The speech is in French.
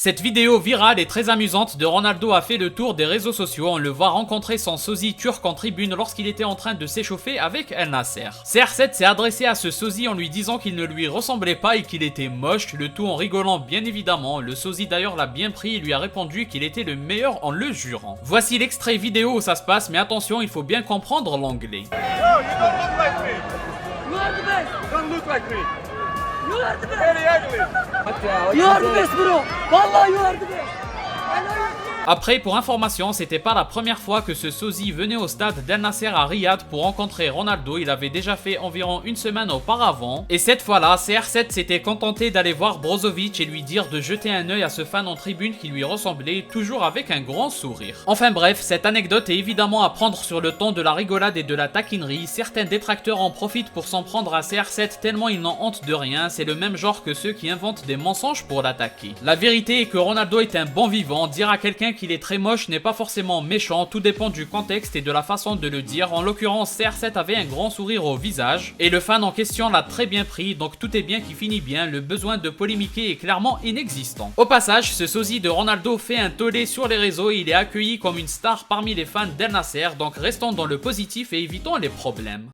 Cette vidéo virale et très amusante de Ronaldo a fait le tour des réseaux sociaux. On le voit rencontrer son sosie turc en tribune lorsqu'il était en train de s'échauffer avec El Nasser. CR7 s'est adressé à ce sosie en lui disant qu'il ne lui ressemblait pas et qu'il était moche, le tout en rigolant bien évidemment. Le sosie d'ailleurs l'a bien pris et lui a répondu qu'il était le meilleur en le jurant. Voici l'extrait vidéo où ça se passe, mais attention, il faut bien comprendre l'anglais. No, you don't look like me. You are the best. You don't look like me. You are the best. Very ugly. You are the best, bro. Wallah, you are the best. I know you. Après, pour information, c'était pas la première fois que ce sosie venait au stade d'El Nasser à Riyad pour rencontrer Ronaldo. Il avait déjà fait environ une semaine auparavant. Et cette fois-là, CR7 s'était contenté d'aller voir Brozovic et lui dire de jeter un œil à ce fan en tribune qui lui ressemblait, toujours avec un grand sourire. Enfin bref, cette anecdote est évidemment à prendre sur le ton de la rigolade et de la taquinerie. Certains détracteurs en profitent pour s'en prendre à CR7 tellement ils n'en hontent de rien. C'est le même genre que ceux qui inventent des mensonges pour l'attaquer. La vérité est que Ronaldo est un bon vivant. Dire à quelqu'un qu'il est très moche n'est pas forcément méchant, tout dépend du contexte et de la façon de le dire. En l'occurrence, CR7 avait un grand sourire au visage et le fan en question l'a très bien pris, donc tout est bien qui finit bien, le besoin de polémiquer est clairement inexistant. Au passage, ce sosie de Ronaldo fait un tollé sur les réseaux et il est accueilli comme une star parmi les fans d'El Nasser, donc restons dans le positif et évitons les problèmes.